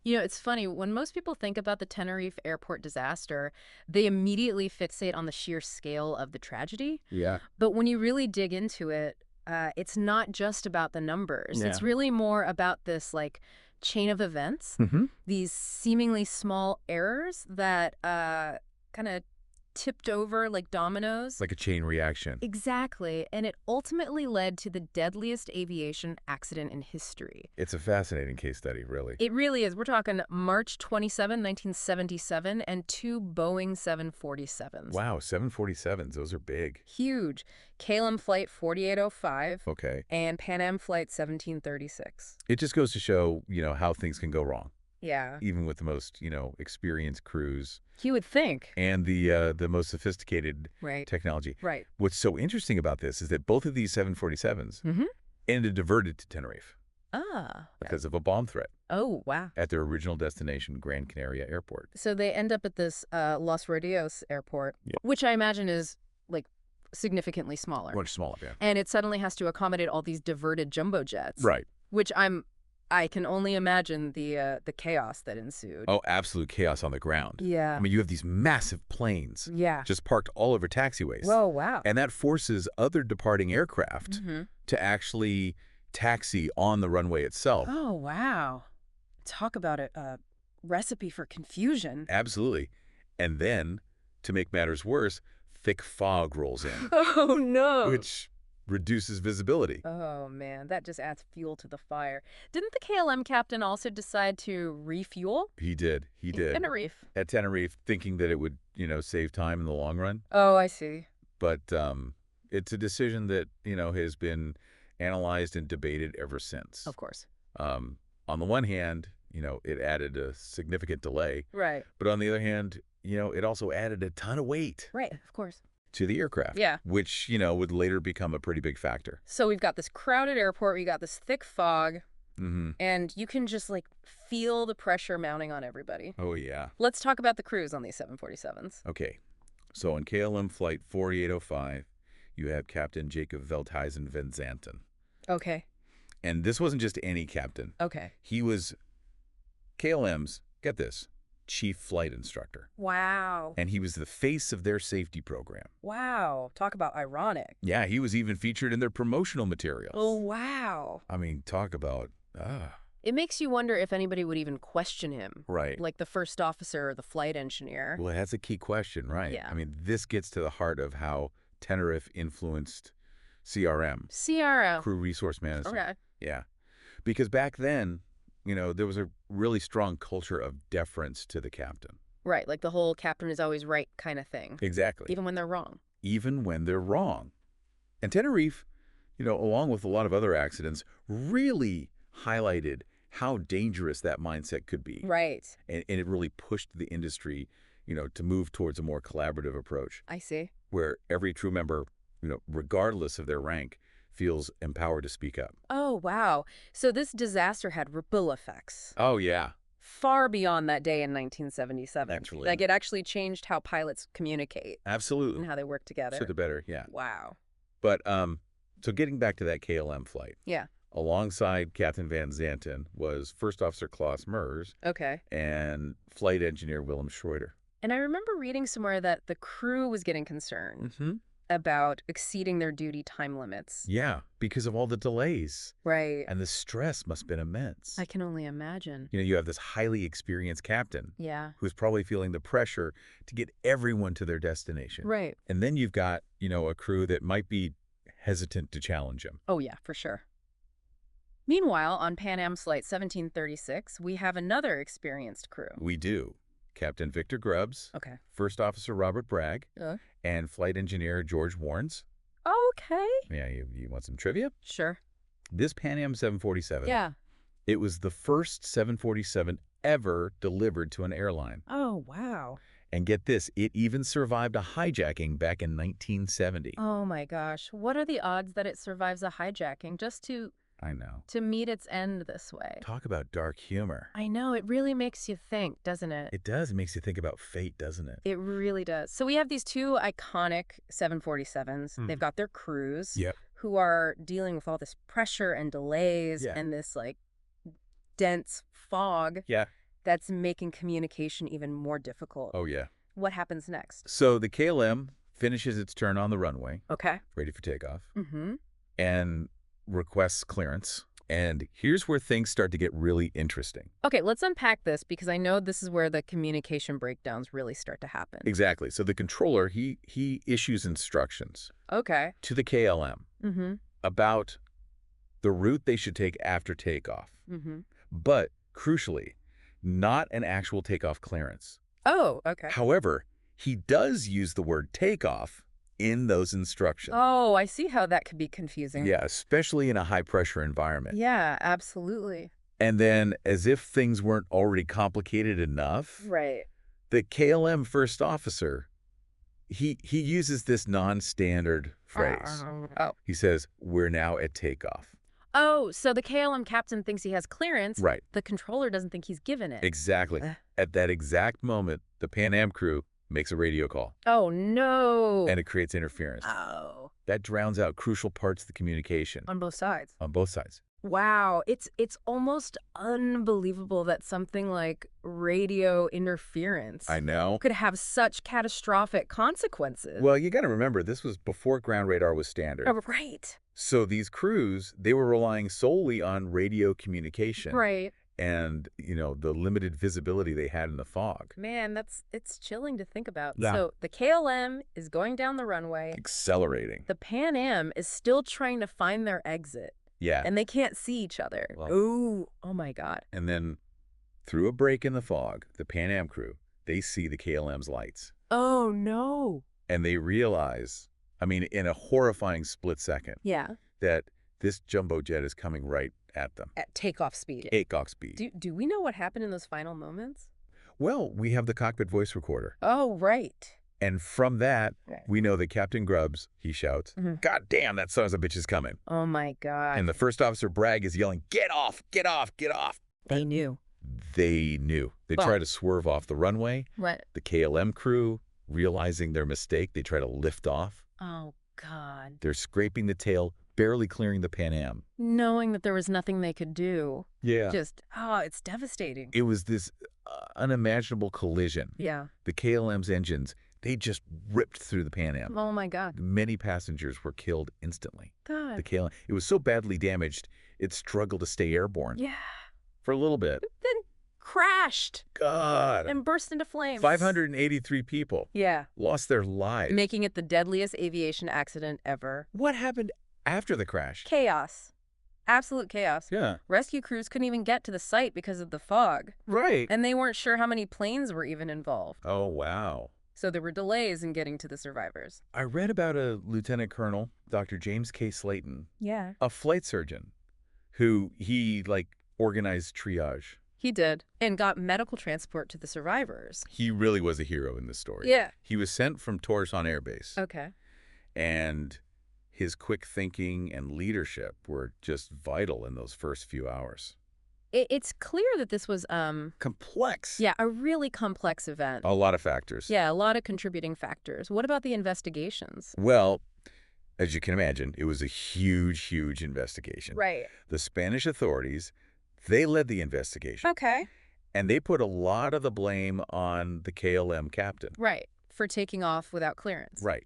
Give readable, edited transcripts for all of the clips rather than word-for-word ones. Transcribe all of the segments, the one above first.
You know, it's funny. When most people think about the Tenerife airport disaster, they immediately fixate on the sheer scale of the tragedy. Yeah. But when you really dig into it, it's not just about the numbers. Yeah. It's really more about this, like, chain of events, Mm-hmm. these seemingly small errors that kind of tipped over like dominoes. Like a chain reaction. Exactly. And it ultimately led to the deadliest aviation accident in history. It's a fascinating case study, really. It really is. We're talking March 27, 1977, and two Boeing 747s. Wow, 747s, those are big. Huge. KLM Flight 4805 Okay. and Pan Am Flight 1736. It just goes to show, how things can go wrong, Yeah. even with the most, experienced crews You would think. and the most sophisticated Right. technology. Right. What's so interesting about this is that both of these 747s Mm-hmm. ended diverted to Tenerife Ah. because of a bomb threat Oh, wow. at their original destination, Gran Canaria Airport. So they end up at this Los Rodeos airport, Yeah. which I imagine is, like, significantly smaller. Much smaller, yeah. And it suddenly has to accommodate all these diverted jumbo jets. Right. Which I can only imagine the chaos that ensued. Oh, absolute chaos on the ground. Yeah. I mean, you have these massive planes Yeah. just parked all over taxiways. Whoa, wow. And that forces other departing aircraft Mm-hmm. to actually taxi on the runway itself. Oh, wow. Talk about a recipe for confusion. Absolutely. And then, to make matters worse, thick fog rolls in, Oh, no. which reduces visibility. Oh, man, that just adds fuel to the fire. Didn't the KLM captain also decide to refuel? He did. He did. Tenerife. At Tenerife, thinking that it would, save time in the long run. Oh, I see. But it's a decision that, has been analyzed and debated ever since. Of course. On the one hand, it added a significant delay. Right. But on the other hand, it also added a ton of weight Right, of course. to the aircraft. Yeah. Which, would later become a pretty big factor. So we've got this crowded airport, we got this thick fog, Mm-hmm. and you can just, like, feel the pressure mounting on everybody. Oh, yeah. Let's talk about the crews on these 747s. Okay. So on KLM Flight 4805, you have Captain Jacob Veldhuizen van Zanten. Okay. And this wasn't just any captain. Okay. He was KLM's, get this, chief flight instructor. Wow. And he was the face of their safety program. Wow. Talk about ironic. Yeah, he was even featured in their promotional materials. Oh, wow. I mean, talk about, It makes you wonder if anybody would even question him. right. Like the first officer or the flight engineer. Well, that's a key question, right? Yeah. I mean, this gets to the heart of how Tenerife influenced CRM, CRO. crew resource management. Okay. Yeah. Because back then, there was a really strong culture of deference to the captain. Right, like the whole captain is always right kind of thing. Exactly. Even when they're wrong. Even when they're wrong. And Tenerife, along with a lot of other accidents, really highlighted how dangerous that mindset could be. Right. And it really pushed the industry, to move towards a more collaborative approach I see. where every crew member, regardless of their rank, feels empowered to speak up. Oh, wow. So this disaster had ripple effects Oh, yeah. far beyond that day in 1977. Naturally. Like it actually changed how pilots communicate Absolutely. and how they work together. For the better, yeah. Wow. But so getting back to that KLM flight, Yeah. alongside Captain Van Zanten was First Officer Klaus Mers Okay. and Flight Engineer Willem Schroeder. And I remember reading somewhere that the crew was getting concerned Mm-hmm. about exceeding their duty time limits. Yeah, because of all the delays. Right. And the stress must have been immense. I can only imagine. You have this highly experienced captain Yeah. who's probably feeling the pressure to get everyone to their destination. Right. And then you've got, a crew that might be hesitant to challenge him. Oh, yeah, for sure. Meanwhile, on Pan Am Flight 1736, we have another experienced crew. We do. Captain Victor Grubbs, Okay. First Officer Robert Bragg, and Flight Engineer George Warrens. Okay. Yeah, you want some trivia? Sure. This Pan Am 747, Yeah. it was the first 747 ever delivered to an airline. Oh, wow. And get this, it even survived a hijacking back in 1970. Oh, my gosh. What are the odds that it survives a hijacking just to I know. meet its end this way? Talk about dark humor. I know. It really makes you think, doesn't it? It does. It makes you think about fate, doesn't it? It really does. So we have these two iconic 747s. Hmm. They've got their crews Yep. who are dealing with all this pressure and delays Yeah. and this, like, dense fog. Yeah. That's making communication even more difficult. Oh, yeah. What happens next? So the KLM finishes its turn on the runway, Okay. ready for takeoff, Mm-hmm. and requests clearance. And here's where things start to get really interesting. Okay, let's unpack this because I know this is where the communication breakdowns really start to happen. Exactly. So the controller, he issues instructions Okay. to the KLM Mm-hmm. about the route they should take after takeoff. Mm-hmm. But crucially, not an actual takeoff clearance. Oh, okay. However, he does use the word takeoff in those instructions. Oh, I see how that could be confusing. Yeah, especially in a high-pressure environment. Yeah, absolutely. And then, as if things weren't already complicated enough, Right. the KLM first officer, he uses this non-standard phrase. Oh. He says, "We're now at takeoff." Oh, so the KLM captain thinks he has clearance. Right. The controller doesn't think he's given it. Exactly. Ugh. At that exact moment, the Pan Am crew makes a radio call, Oh, no. and it creates interference. Oh. That drowns out crucial parts of the communication On both sides. on both sides. Wow, it's almost unbelievable that something like radio interference I know. could have such catastrophic consequences. Well, you got to remember, this was before ground radar was standard. Oh, right. So these crews, they were relying solely on radio communication. Right. And, the limited visibility they had in the fog. Man, it's chilling to think about. Yeah. So the KLM is going down the runway. Accelerating. The Pan Am is still trying to find their exit. Yeah. And they can't see each other. Well- Ooh, oh my God. And then, through a break in the fog, the Pan Am crew, they see the KLM's lights. Oh, no. And they realize, in a horrifying split second, Yeah. that this jumbo jet is coming right at them. At takeoff speed. Takeoff speed. Do we know what happened in those final moments? Well, we have the cockpit voice recorder. Oh, right. And from that, Right. we know that Captain Grubbs, he shouts, Mhm. "God damn, that son of a bitch is coming." Oh my God. And the first officer, Bragg, is yelling, "Get off, get off, get off." They knew. They knew. They Well- try to swerve off the runway. Right. The KLM crew, realizing their mistake, they try to lift off. Oh God. They're scraping the tail, barely clearing the Pan Am. Knowing that there was nothing they could do. Yeah. It's devastating. It was this unimaginable collision. Yeah. The KLM's engines, they just ripped through the Pan Am. Oh my God. Many passengers were killed instantly. The God. KLM, it was so badly damaged, it struggled to stay airborne Yeah. for a little bit. Then crashed God. and burst into flames. 583 people Yeah. lost their lives. Making it the deadliest aviation accident ever. What happened after the crash? Chaos. Absolute chaos. Yeah. Rescue crews couldn't even get to the site because of the fog. Right. And they weren't sure how many planes were even involved. Oh, wow. So there were delays in getting to the survivors. I read about a Lieutenant Colonel, Dr. James K. Slayton, Yeah. a flight surgeon, who he, organized triage. He did. And got medical transport to the survivors. He really was a hero in this story. Yeah. He was sent from Torreson Air Base, Okay. and his quick thinking and leadership were just vital in those first few hours. It's clear that this was, Complex. a really complex event. A lot of factors. Yeah, a lot of contributing factors. What about the investigations? Well, as you can imagine, it was a huge, huge investigation. Right. The Spanish authorities, they led the investigation. Okay. And they put a lot of the blame on the KLM captain. Right. For taking off without clearance. Right.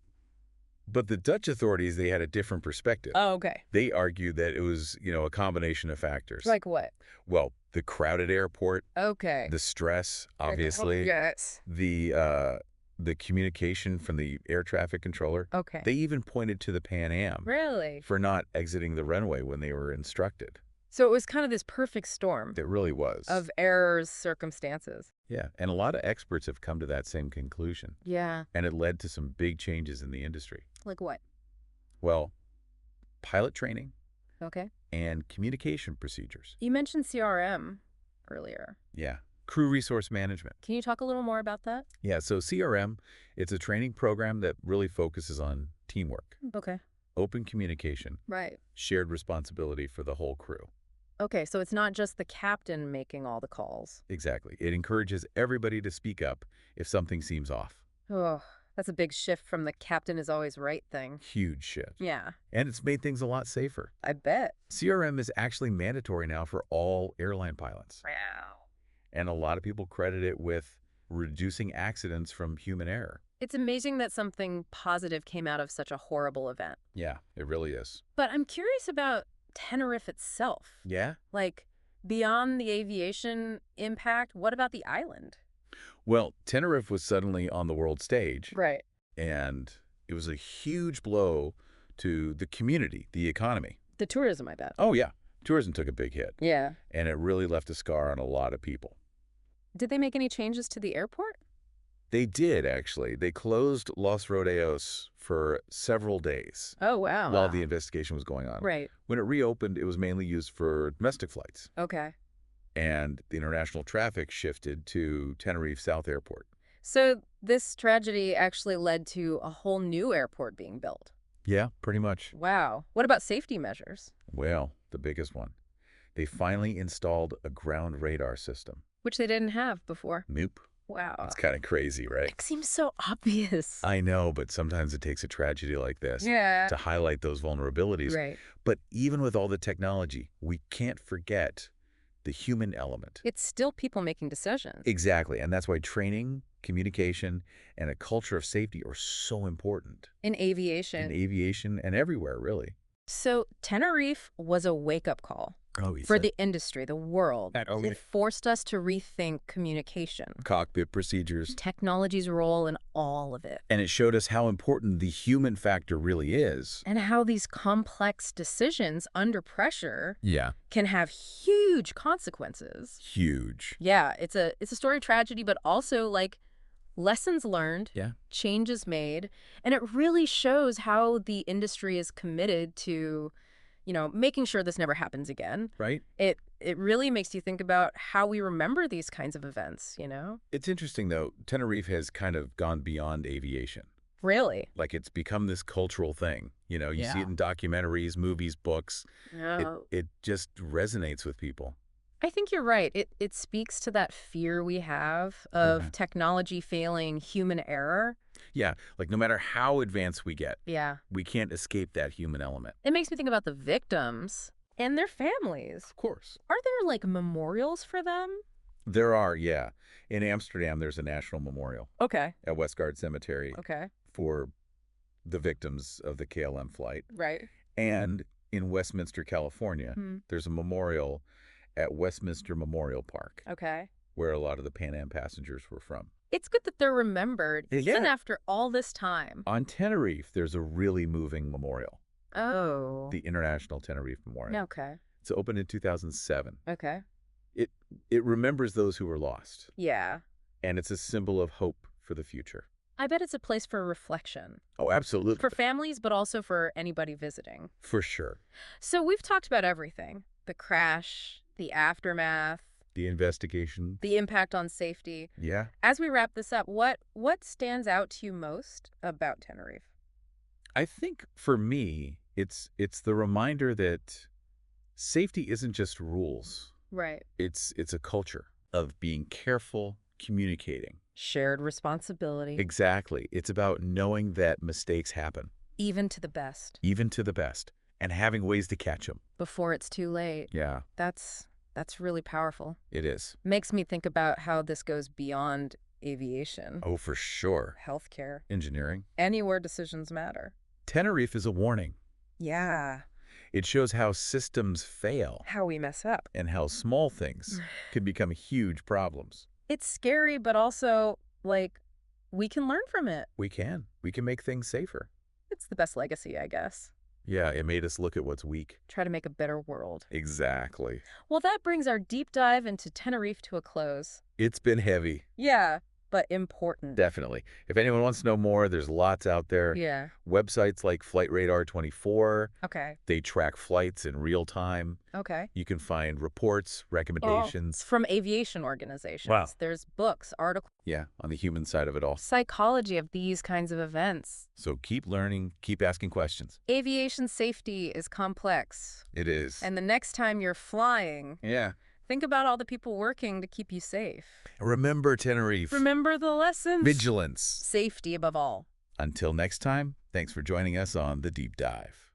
But the Dutch authorities, they had a different perspective. Oh, okay. They argued that it was, a combination of factors. Like what? Well, the crowded airport, Okay. the stress, obviously, Yes. the communication from the air traffic controller. Okay. They even pointed to the Pan Am Really? for not exiting the runway when they were instructed. So it was kind of this perfect storm It really was. of errors, circumstances. Yeah, and a lot of experts have come to that same conclusion. Yeah. And it led to some big changes in the industry. Like what? Well, pilot training Okay. and communication procedures. You mentioned CRM earlier. Yeah. Crew resource management. Can you talk a little more about that? Yeah, so CRM, it's a training program that really focuses on teamwork, Okay. open communication, Right. shared responsibility for the whole crew. Okay, so it's not just the captain making all the calls. Exactly. It encourages everybody to speak up if something seems off. Oh, that's a big shift from the captain is always right thing. Huge shift. Yeah, And it's made things a lot safer. I bet. CRM is actually mandatory now for all airline pilots. Wow. And a lot of people credit it with reducing accidents from human error. It's amazing that something positive came out of such a horrible event. Yeah, it really is. But I'm curious about Tenerife itself. Yeah? Like, beyond the aviation impact, what about the island? Well, Tenerife was suddenly on the world stage, Right. and it was a huge blow to the community, the economy. The tourism, I bet. Oh, yeah. Tourism took a big hit, Yeah. and it really left a scar on a lot of people. Did they make any changes to the airport? They did, actually. They closed Los Rodeos for several days Oh, wow. while the investigation was going on. Right. When it reopened, it was mainly used for domestic flights, Okay. and the international traffic shifted to Tenerife South Airport. So this tragedy actually led to a whole new airport being built. Yeah, pretty much. Wow. What about safety measures? Well, the biggest one. They finally installed a ground radar system. Which they didn't have before. Nope. Wow. It's kind of crazy, right? It seems so obvious. I know, but sometimes it takes a tragedy like this Yeah. to highlight those vulnerabilities. Right. But even with all the technology, we can't forget the human element. It's still people making decisions. Exactly, and that's why training, communication, and a culture of safety are so important In aviation. in aviation and everywhere, really. So Tenerife was a wake-up call Oh, for the industry, the world. That only- It forced us to rethink communication, cockpit procedures. technology's role in all of it, And it showed us how important the human factor really is. and how these complex decisions under pressure Yeah. can have huge consequences. Huge. Yeah, it's a story of tragedy, but also like lessons learned, Yeah. changes made, and it really shows how the industry is committed to, making sure this never happens again. Right? It really makes you think about how we remember these kinds of events. It's interesting, though. Tenerife has kind of gone beyond aviation. Really? Like, it's become this cultural thing. You see Yeah. it in documentaries, movies, books. No. It just resonates with people. I think you're right. It speaks to that fear we have of Mhm. technology failing human error. Yeah, like no matter how advanced we get, Yeah. we can't escape that human element. It makes me think about the victims and their families. Of course. Are there like memorials for them? There are, yeah. In Amsterdam, there's a national memorial Okay. at Westgard Cemetery Okay. for the victims of the KLM flight. Right. And in Westminster, California, Hmm. there's a memorial at Westminster Memorial Park, Okay. where a lot of the Pan Am passengers were from. It's good that they're remembered, Yeah. even after all this time. On Tenerife, there's a really moving memorial, Oh. the International Tenerife Memorial. Okay. It's opened in 2007. Okay. It remembers those who were lost, Yeah. and it's a symbol of hope for the future. I bet it's a place for reflection. Oh, absolutely. For families, but also for anybody visiting. For sure. So we've talked about everything. The crash, the aftermath, The investigation. the impact on safety. Yeah. As we wrap this up, what stands out to you most about Tenerife? I think for me, it's the reminder that safety isn't just rules. Right. It's a culture of being careful, communicating. Shared responsibility. Exactly. It's about knowing that mistakes happen, Even to the best. even to the best, and having ways to catch them. Before it's too late. Yeah, That's really powerful. it is. Makes me think about how this goes beyond aviation, Oh, for sure. healthcare, Engineering. anywhere decisions matter. Tenerife is a warning. Yeah. It shows how systems fail How we mess up. and how small things can become huge problems. It's scary, but also, like, we can learn from it. We can. We can make things safer. It's the best legacy, I guess. Yeah, it made us look at what's weak. Try to make a better world. Exactly. Well, that brings our deep dive into Tenerife to a close. It's been heavy. Yeah, but important. Definitely. If anyone wants to know more, there's lots out there. Yeah. Websites like Flight Radar 24, Okay. they track flights in real time. Okay. You can find reports, recommendations. From aviation organizations. Wow. There's books, articles, Yeah, on the human side of it all. psychology of these kinds of events. So keep learning, keep asking questions. Aviation safety is complex. It is. And the next time you're flying, yeah. think about all the people working to keep you safe. Remember Tenerife. Remember the lessons. Vigilance. Safety above all. Until next time, thanks for joining us on The Deep Dive.